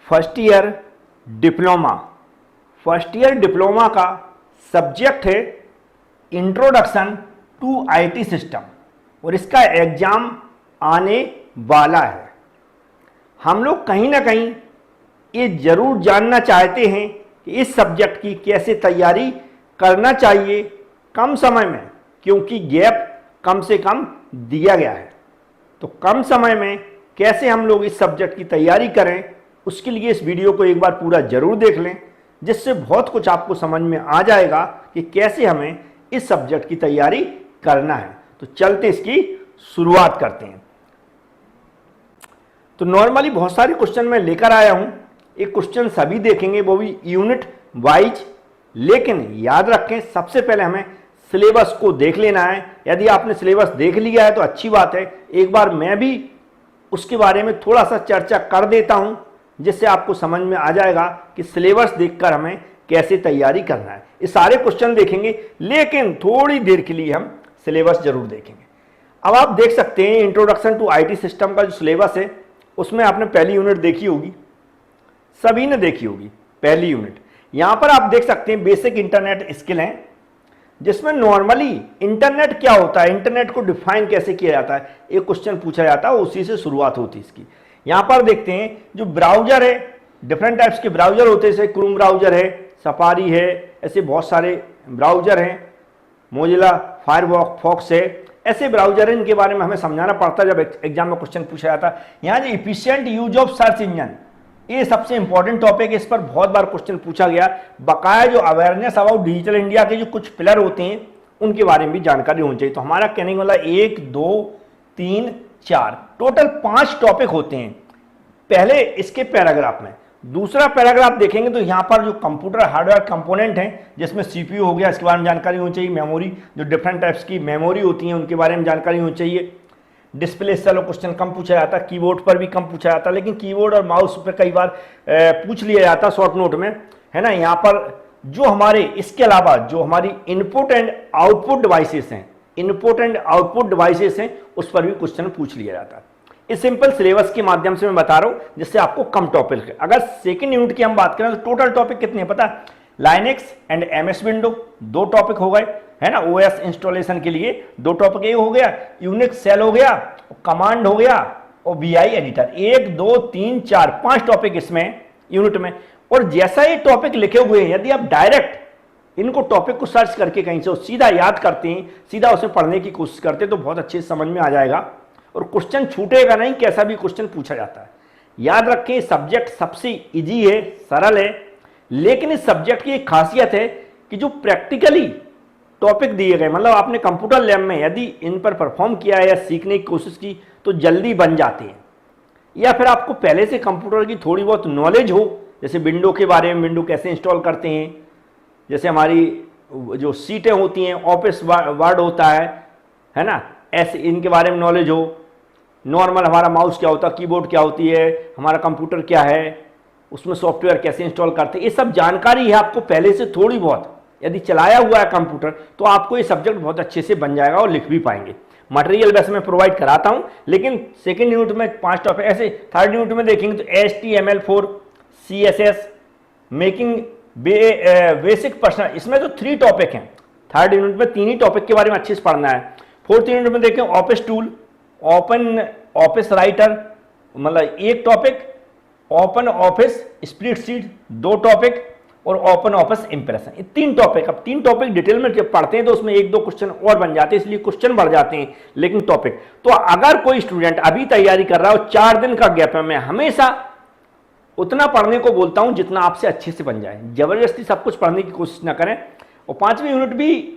First year diploma, first year diploma का subject है introduction to IT system और इसका एग्जाम आने वाला है। हम लोग कहीं ना कहीं ये जरूर जानना चाहते हैं कि इस सब्जेक्ट की कैसे तैयारी करना चाहिए कम समय में, क्योंकि गैप कम से कम दिया गया है। तो कम समय में कैसे हम लोग इस सब्जेक्ट की तैयारी करें, उसके लिए इस वीडियो को एक बार पूरा जरूर देख लें, जिससे बहुत कुछ आपको समझ में आ जाएगा कि कैसे हमें इस सब्जेक्ट की तैयारी करना है। तो चलते इसकी शुरुआत करते हैं। तो नॉर्मली बहुत सारे क्वेश्चन मैं लेकर आया हूं, एक क्वेश्चन सभी देखेंगे, वो भी यूनिट वाइज, लेकिन याद रखें सबसे पहले हमें सिलेबस को देख लेना है। यदि आपने सिलेबस देख लिया है तो अच्छी बात है, एक बार मैं भी उसके बारे में थोड़ा सा चर्चा कर देता हूं, जिससे आपको समझ में आ जाएगा कि सिलेबस देखकर हमें कैसे तैयारी करना है। ये सारे क्वेश्चन देखेंगे, लेकिन थोड़ी देर के लिए हम सिलेबस जरूर देखेंगे। अब आप देख सकते हैं इंट्रोडक्शन टू आईटी सिस्टम का जो सिलेबस है, उसमें आपने पहली यूनिट देखी होगी, सभी ने देखी होगी पहली यूनिट। यहां पर आप देख सकते हैं बेसिक इंटरनेट स्किल है, जिसमें नॉर्मली इंटरनेट क्या होता है, इंटरनेट को डिफाइन कैसे किया जाता है, एक क्वेश्चन पूछा जाता है, उसी से शुरुआत होती है इसकी। यहां पर देखते हैं जो ब्राउजर है, डिफरेंट टाइप्स के ब्राउजर होते हैं, जैसे क्रोम ब्राउजर है, सफारी है, ऐसे बहुत सारे ब्राउजर हैं, मोजिला फायरफॉक्स है, ऐसे ब्राउजर हैं, इनके बारे में हमें समझाना पड़ता है जब एग्जाम में क्वेश्चन पूछा जाता है। यहाँ जो efficient use of search engine, ये सबसे इंपॉर्टेंट टॉपिक है, इस पर बहुत बार क्वेश्चन पूछा गया। बकाया जो अवेयरनेस अबाउट डिजिटल इंडिया के जो कुछ पिलर होते हैं, उनके बारे में भी जानकारी होनी चाहिए। तो हमारा कहने वाला 1 2 3 4 टोटल 5 टॉपिक होते हैं पहले इसके पैराग्राफ में। दूसरा पैराग्राफ देखेंगे तो यहाँ पर जो कंप्यूटर हार्डवेयर कंपोनेंट हैं, जिसमें सीपीयू हो गया, इसके बारे में जानकारी होनी चाहिए। मेमोरी, जो डिफरेंट टाइप्स की मेमोरी होती हैं, उनके बारे में जानकारी होनी चाहिए। डिस्प्ले, चलो क्वेश्चन कम पूछा जाता है, कीबोर्ड पर भी कम पूछा जाता है, लेकिन कीबोर्ड और माउस पर कई बार पूछ लिया जाता है शॉर्ट नोट में, है ना। यहाँ पर जो हमारे इसके अलावा जो हमारी इनपुट एंड आउटपुट डिवाइसेस हैं, इनपुट एंड आउटपुट डिवाइसेस हैं, उस पर भी क्वेश्चन पूछ लिया जाता है। इस सिंपल सिलेबस के माध्यम से मैं बता रहा हूं, जिससे आपको कम टॉपिक है। अगर सेकंड यूनिट की हम बात करें तो टोटल टॉपिक कितने हैं पता है? Linux and MS window 2 topic हो गए, है ना। ओएस इंस्टॉलेशन के लिए 2 टॉपिक ये हो गया, यूनिक्स सेल हो गया, कमांड हो गया, और बीआई एडिटर। 1 2 3 4 5 टॉपिक इसमें यूनिट में। और जैसा ये टॉपिक लिखे हुए हैं, यदि आप डायरेक्ट इनको टॉपिक को सर्च करके कहीं से सीधा याद करते हैं, सीधा उसे पढ़ने की कोशिश करते हैं, तो बहुत अच्छे से समझ में आ जाएगा और क्वेश्चन छूटेगा नहीं, कैसा भी क्वेश्चन पूछा जाता है। याद रखें सब्जेक्ट सबसे इजी है, सरल है, लेकिन इस सब्जेक्ट की एक खासियत है कि जो प्रैक्टिकली टॉपिक दिए गए, मतलब आपने कंप्यूटर लैब में यदि इन पर परफॉर्म किया है या सीखने की कोशिश की, तो जल्दी बन जाते हैं। या फिर आपको पहले से कंप्यूटर की थोड़ी बहुत नॉलेज हो, जैसे विंडो के बारे में, विंडो कैसे इंस्टॉल करते हैं, जैसे हमारी जो सीटें होती हैं, ऑफिस वर्ड होता है ना, ऐसे इनके बारे में नॉलेज हो। नॉर्मल हमारा माउस क्या होता है, कीबोर्ड क्या होती है, हमारा कंप्यूटर क्या है, उसमें सॉफ्टवेयर कैसे इंस्टॉल करते हैं, ये सब जानकारी है आपको पहले से थोड़ी बहुत। यदि चलाया हुआ है कंप्यूटर तो आपको ये सब्जेक्ट बहुत अच्छे से बन जाएगा और लिख भी पाएंगे। मटेरियल वैसे मैं प्रोवाइड कराता हूं, लेकिन सेकेंड यूनिट में 5 टॉपिक, ऐसे थर्ड यूनिट में देखेंगे तो HTML4, CSS, making basic personal, इसमें तो 3 टॉपिक हैं। थर्ड यूनिट में 3 ही टॉपिक के बारे में अच्छे से पढ़ना है। फोर्थ यूनिट में देखें office tool, open office writer, मतलब 1 topic, open office spreadsheet 2 topic, और ओपन ऑफिस इंप्रेशन, ये 3 टॉपिक। अब 3 टॉपिक डिटेल में जब पढ़ते हैं तो उसमें 1 2 क्वेश्चन और बन जाते हैं, इसलिए क्वेश्चन बढ़ जाते हैं, लेकिन टॉपिक। तो अगर कोई स्टूडेंट अभी तैयारी कर रहा हो, 4 दिन का गैप है, मैं हमेशा उतना पढ़ने को बोलता हूं जितना आपसे अच्छे से बन जाए। जबरदस्ती सब कुछ पढ़ने की कोशिश ना करें। और 5वीं यूनिट भी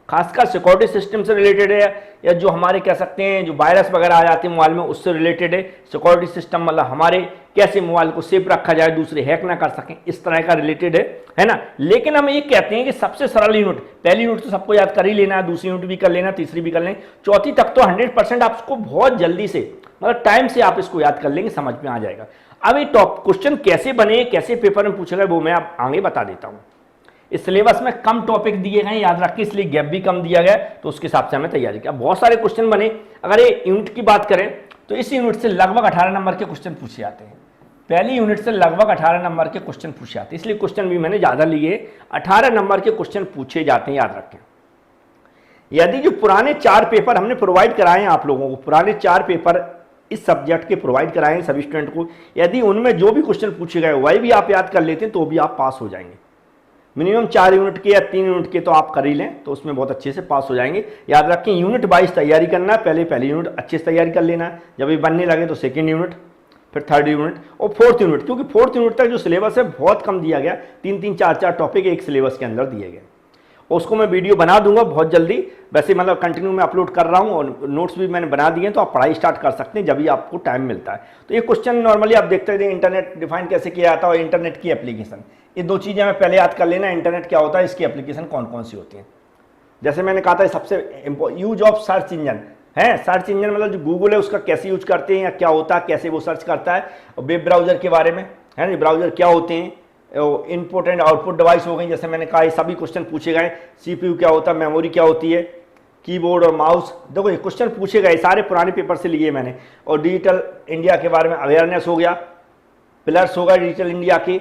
खासकर सिक्योरिटी सिस्टम से रिलेटेड है, या जो हमारे कह सकते हैं जो वायरस वगैरह आ जाते हैं मोबाइल में, उससे रिलेटेड है। सिक्योरिटी सिस्टम मतलब हमारे कैसे मोबाइल को सेफ रखा जाए, दूसरे हैक ना कर सकें, इस तरह का रिलेटेड है ना। लेकिन हम ये कहते हैं कि सबसे सरल यूनिट, पहली यूनिट तो सबको याद कर ही लेना है, दूसरी यूनिट भी कर लेना, तीसरी भी कर लें, चौथी तक तो 100% आप इसको बहुत जल्दी से, मतलब टाइम से आप इसको याद कर लेंगे, समझ में आ जाएगा। अब ये टॉप क्वेश्चन कैसे बने, कैसे पेपर में पूछे गए, वो मैं आप आगे बता देता हूँ। इस सिलेबस में कम टॉपिक दिए गए, याद रखिए, इसलिए गैप भी कम दिया गया, तो उसके हिसाब से हमें तैयारी किया। बहुत सारे क्वेश्चन बने। अगर ये यूनिट की बात करें तो इस यूनिट से लगभग 18 नंबर के क्वेश्चन पूछे जाते हैं। पहली यूनिट से लगभग 18 नंबर के क्वेश्चन पूछे जाते हैं, इसलिए क्वेश्चन भी मैंने ज़्यादा लिए। 18 नंबर के क्वेश्चन पूछे जाते हैं, याद रखें। यदि जो पुराने 4 पेपर हमने प्रोवाइड कराए हैं आप लोगों को, पुराने 4 पेपर इस सब्जेक्ट के प्रोवाइड कराए हैं सभी स्टूडेंट को, यदि उनमें जो भी क्वेश्चन पूछे गए वही भी आप याद कर लेते हैं तो भी आप पास हो जाएंगे। मिनिमम 4 यूनिट के या 3 यूनिट के तो आप कर ही लें तो उसमें बहुत अच्छे से पास हो जाएंगे। याद रखें, यूनिट वाइज तैयारी करना है। पहली यूनिट अच्छे से तैयारी कर लेना है, जब ये बनने लगे तो सेकेंड यूनिट, फिर थर्ड यूनिट और फोर्थ यूनिट, क्योंकि फोर्थ यूनिट तक जो सिलेबस है बहुत कम दिया गया, 3-3, 4-4 टॉपिक एक सिलेबस के अंदर दिए गए। उसको मैं वीडियो बना दूंगा बहुत जल्दी, वैसे मतलब कंटिन्यू मैं अपलोड कर रहा हूँ और नोट्स भी मैंने बना दिए हैं, तो आप पढ़ाई स्टार्ट कर सकते हैं जब भी आपको टाइम मिलता है। तो ये क्वेश्चन नॉर्मली आप देखते हैं इंटरनेट डिफाइन कैसे किया जाता है और इंटरनेट की एप्लीकेशन, ये 2 चीज़ें मैं पहले याद कर लेना। इंटरनेट क्या होता है, इसकी एप्लीकेशन कौन कौन सी होती हैं। जैसे मैंने कहा था सबसे यूज ऑफ सर्च इंजन है, सर्च इंजन मतलब जो गूगल है उसका कैसे यूज करते हैं या क्या होता है, कैसे वो सर्च करता है। वेब ब्राउजर के बारे में है ना, ब्राउजर क्या होते हैं, इनपुट एंड आउटपुट डिवाइस हो गई, जैसे मैंने कहा ये सभी क्वेश्चन पूछे गए। सीपीयू क्या होता है, मेमोरी क्या होती है, कीबोर्ड और माउस, देखो ये क्वेश्चन पूछे गए, सारे पुराने पेपर से लिए मैंने। और डिजिटल इंडिया के बारे में अवेयरनेस हो गया, पिलर्स होगा डिजिटल इंडिया के,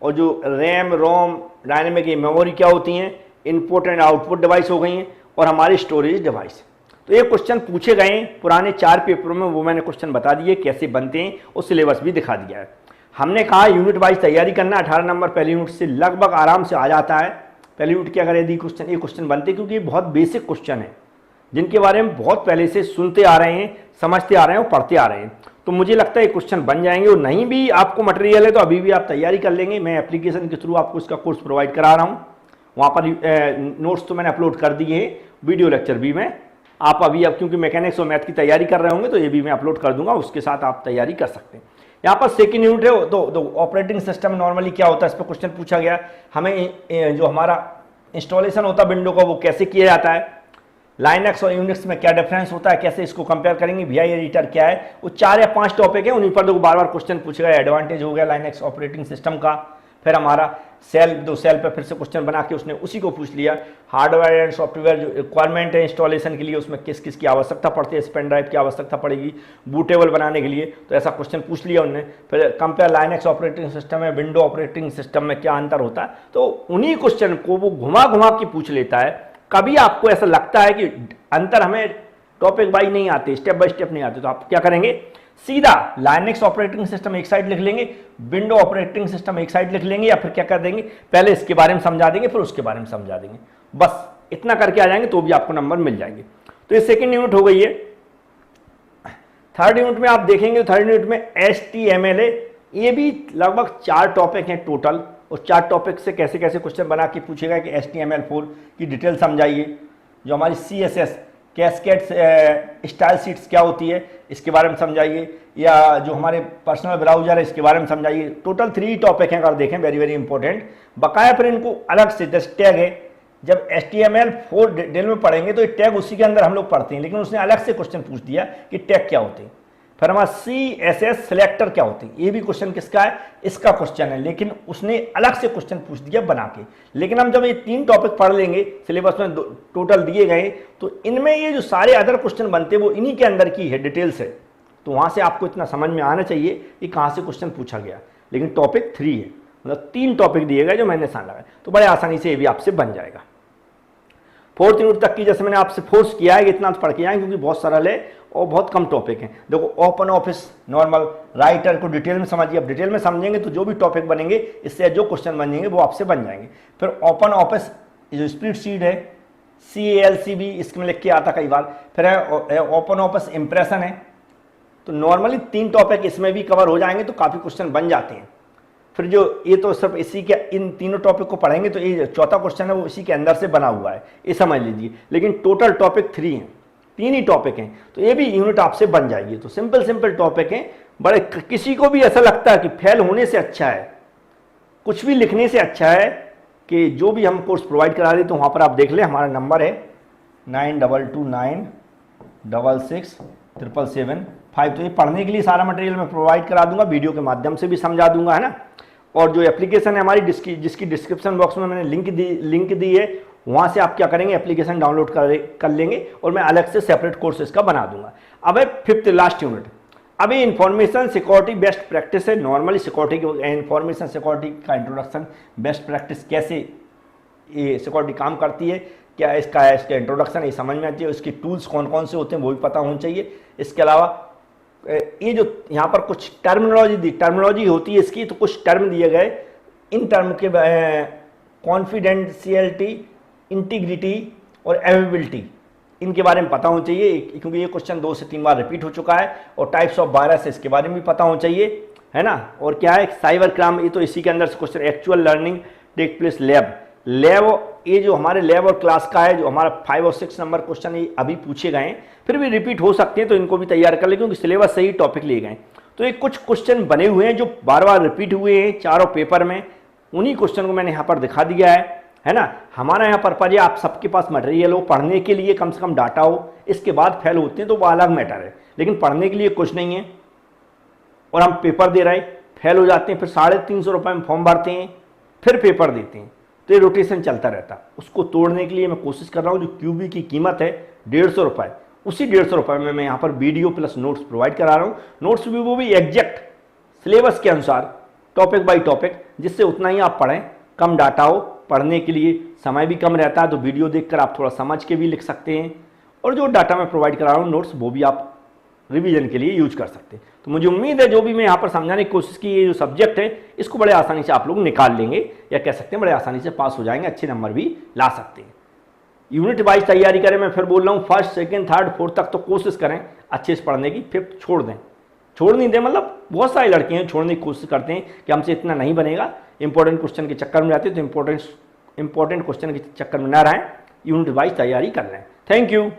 और जो रैम रोम डायनेमिक मेमोरी क्या होती हैं, इनपुट एंड आउटपुट डिवाइस हो गई हैं, और हमारी स्टोरेज डिवाइस। तो ये क्वेश्चन पूछे गए पुराने 4 पेपरों में, वो मैंने क्वेश्चन बता दिए कैसे बनते हैं और सिलेबस भी दिखा दिया है। हमने कहा यूनिट वाइज तैयारी करना, 18 नंबर पहली यूनिट से लगभग आराम से आ जाता है। पहली यूनिट के अगर यदि ये क्वेश्चन बनते, क्योंकि ये बहुत बेसिक क्वेश्चन है जिनके बारे में बहुत पहले से सुनते आ रहे हैं, समझते आ रहे हैं और पढ़ते आ रहे हैं, तो मुझे लगता है ये क्वेश्चन बन जाएंगे। और नहीं भी आपको मटेरियल है तो अभी भी आप तैयारी कर लेंगे। मैं एप्लीकेशन के थ्रू आपको इसका कोर्स प्रोवाइड करा रहा हूँ, वहाँ पर नोट्स तो मैंने अपलोड कर दिए हैं, वीडियो लेक्चर भी मैं आप अभी अब क्योंकि मैकेनिक्स और मैथ की तैयारी कर रहे होंगे तो ये भी मैं अपलोड कर दूंगा, उसके साथ आप तैयारी कर सकते हैं। यहाँ पर सेकेंड यूनिट है तो ऑपरेटिंग सिस्टम नॉर्मली क्या होता है, इस पर क्वेश्चन पूछा गया। हमें जो हमारा इंस्टॉलेशन होता है विंडो का वो कैसे किया जाता है, लाइनक्स और यूनिक्स में क्या डिफरेंस होता है, कैसे इसको कंपेयर करेंगे, वी एडिटर क्या है, वो 4 या 5 टॉपिक है, उन्हीं पर देखो बार बार क्वेश्चन पूछा गया। एडवांटेज हो गया लाइनक्स ऑपरेटिंग सिस्टम का, फिर हमारा सेल पे फिर से क्वेश्चन बना के उसने उसी को पूछ लिया। हार्डवेयर एंड सॉफ्टवेयर जो रिक्वायरमेंट है इंस्टॉलेशन के लिए, उसमें किस किस की आवश्यकता पड़ती है, पेन ड्राइव की आवश्यकता पड़ेगी बूटेबल बनाने के लिए, तो ऐसा क्वेश्चन पूछ लिया उन्होंने। फिर कंपेयर लाइनक्स ऑपरेटिंग सिस्टम है विंडो ऑपरेटिंग सिस्टम में क्या अंतर होता है, तो उन्हीं क्वेश्चन को वो घुमा घुमा के पूछ लेता है। कभी आपको ऐसा लगता है कि अंतर हमें टॉपिक वाइज नहीं आते, स्टेप बाय स्टेप नहीं आते, तो आप क्या करेंगे, सीधा लाइनक्स ऑपरेटिंग सिस्टम एक साइड लिख लेंगे, विंडो ऑपरेटिंग सिस्टम एक साइड लिख लेंगे, या फिर क्या कर देंगे, पहले इसके बारे में समझा देंगे फिर उसके बारे में समझा देंगे, बस इतना करके आ जाएंगे तो भी आपको नंबर मिल जाएंगे। तो ये सेकेंड यूनिट हो गई है। थर्ड यूनिट में आप देखेंगे, थर्ड यूनिट में HTML है, ये भी लगभग 4 टॉपिक हैं टोटल, और 4 टॉपिक से कैसे कैसे क्वेश्चन बना के पूछेगा कि HTML4 की डिटेल समझाइए, जो हमारी CSS कैस्केड स्टाइल शीट्स क्या होती है इसके बारे में समझाइए, या जो हमारे पर्सनल ब्राउजर है इसके बारे में समझाइए। टोटल 3 टॉपिक हैं अगर देखें, वेरी वेरी इंपॉर्टेंट। बकाया फिर इनको अलग से जैसे टैग है, जब HTML4 डिटेल में पढ़ेंगे तो ये टैग उसी के अंदर हम लोग पढ़ते हैं, लेकिन उसने अलग से क्वेश्चन पूछ दिया कि टैग क्या होते हैं। फिर हमारा CSS सिलेक्टर क्या होते हैं, ये भी क्वेश्चन किसका है, इसका क्वेश्चन है, लेकिन उसने अलग से क्वेश्चन पूछ दिया बना के। लेकिन हम जब ये 3 टॉपिक पढ़ लेंगे, सिलेबस में टोटल दिए गए, तो इनमें ये जो सारे अदर क्वेश्चन बनते हैं वो इन्हीं के अंदर की है, डिटेल्स है। तो वहाँ से आपको इतना समझ में आना चाहिए कि कहाँ से क्वेश्चन पूछा गया। लेकिन टॉपिक 3 है, मतलब 3 टॉपिक दिए गए जो मैंने निशान लगाया, तो बड़े आसानी से ये भी आपसे बन जाएगा। फोर्थ यूनिट तक की जैसे मैंने आपसे फोर्स किया है इतना तो पढ़ के आए, क्योंकि बहुत सरल है और बहुत कम टॉपिक हैं। देखो ओपन ऑफिस नॉर्मल राइटर को डिटेल में समझिए, अब डिटेल में समझेंगे तो जो भी टॉपिक बनेंगे इससे जो क्वेश्चन बनेंगे वो आपसे बन जाएंगे। फिर ओपन ऑफिस जो स्प्रेडशीट है CALCB इसमें लिख के आता कई बार। फिर है ओपन ऑफिस इंप्रेशन है, तो नॉर्मली 3 टॉपिक इसमें भी कवर हो जाएंगे तो काफ़ी क्वेश्चन बन जाते हैं। फिर जो ये तो सिर्फ इसी के इन तीनों टॉपिक को पढ़ेंगे तो ये चौथा क्वेश्चन है वो इसी के अंदर से बना हुआ है, ये समझ लीजिए। लेकिन टोटल टॉपिक 3 हैं, 3 ही टॉपिक हैं, तो ये भी यूनिट आपसे बन जाएगी। तो सिंपल टॉपिक हैं, बड़े किसी को भी ऐसा लगता है कि फेल होने से अच्छा है, कुछ भी लिखने से अच्छा है कि जो भी हम कोर्स प्रोवाइड करा रहे, तो वहाँ पर आप देख लें हमारा नंबर है 9229667775। तो ये पढ़ने के लिए सारा मटेरियल मैं प्रोवाइड करा दूंगा, वीडियो के माध्यम से भी समझा दूंगा, है ना। और जो एप्लीकेशन है हमारी जिसकी डिस्क्रिप्शन बॉक्स में मैंने लिंक दी है, वहाँ से आप क्या करेंगे, एप्लीकेशन डाउनलोड कर लेंगे और मैं अलग से सेपरेट कोर्स इसका बना दूंगा। अब है 5th लास्ट यूनिट। अब ये इंफॉर्मेशन सिक्योरिटी बेस्ट प्रैक्टिस है। नॉर्मली सिक्योरिटी इंफॉर्मेशन सिक्योरिटी का इंट्रोडक्शन, बेस्ट प्रैक्टिस कैसे ये सिक्योरिटी काम करती है, क्या इसका इंट्रोडक्शन ये समझ में आती है, इसके टूल्स कौन कौन से होते हैं वो भी पता होना चाहिए। इसके अलावा ये जो यहाँ पर कुछ टर्मिनोलॉजी होती है इसकी, तो कुछ टर्म दिए गए, इन टर्म के कॉन्फिडेंशियलिटी, इंटीग्रिटी और अवेलेबिलिटी, इनके बारे में पता होना चाहिए, क्योंकि ये क्वेश्चन 2 से 3 बार रिपीट हो चुका है। और टाइप्स ऑफ वायरस इसके बारे में भी पता होना चाहिए, है ना। और क्या है साइबर क्राइम, ये तो इसी के अंदर से question, actual learning take place lab, ये जो हमारे लैब और क्लास का है, जो हमारा 5 और 6 नंबर क्वेश्चन ये अभी पूछे गए हैं, फिर भी रिपीट हो सकते हैं, तो इनको भी तैयार कर ले, क्योंकि सिलेबस से ही टॉपिक लिए गए। तो ये कुछ क्वेश्चन बने हुए हैं जो बार बार रिपीट हुए हैं चारों पेपर में, उन्हीं क्वेश्चन को मैंने यहाँ पर दिखा दिया है ना। हमारा यहाँ पर्पज है आप सबके पास मटेरियल हो, पढ़ने के लिए कम से कम डाटा हो, इसके बाद फेल होते हैं तो वो अलग मैटर है, लेकिन पढ़ने के लिए कुछ नहीं है। और हम पेपर दे रहे हैं, फेल हो जाते हैं, फिर 350 रुपये में फॉर्म भरते हैं, फिर पेपर देते हैं, तो ये रोटेशन चलता रहता है। उसको तोड़ने के लिए मैं कोशिश कर रहा हूँ। जो क्यूबी की कीमत है 150 रुपये, उसी 150 रुपये में मैं यहाँ पर वीडियो प्लस नोट्स प्रोवाइड करा रहा हूँ। नोट्स भी वो भी एग्जैक्ट सिलेबस के अनुसार, टॉपिक बाई टॉपिक, जिससे उतना ही आप पढ़ें, कम डाटा हो, पढ़ने के लिए समय भी कम रहता है, तो वीडियो देखकर आप थोड़ा समझ के भी लिख सकते हैं। और जो डाटा मैं प्रोवाइड करा रहा हूँ नोट्स, वो भी आप रिवीजन के लिए यूज कर सकते हैं। तो मुझे उम्मीद है जो भी मैं यहाँ पर समझाने की कोशिश की, ये जो सब्जेक्ट है इसको बड़े आसानी से आप लोग निकाल लेंगे, या कह सकते हैं बड़े आसानी से पास हो जाएंगे, अच्छे नंबर भी ला सकते हैं। यूनिट वाइज तैयारी करें, मैं फिर बोल रहा हूँ, फर्स्ट सेकंड थर्ड फोर्थ तक तो कोशिश करें अच्छे से पढ़ने की, फिफ्थ छोड़ दें, छोड़ नहीं दें। मतलब बहुत सारे लड़के हैं छोड़ने की कोशिश करते हैं कि हमसे इतना नहीं बनेगा, इंपॉर्टेंट क्वेश्चन के चक्कर में रहते हैं, तो इंपॉर्टेंट क्वेश्चन के चक्कर में ना रहें, यूनिट वाइज तैयारी कर लें। Thank you.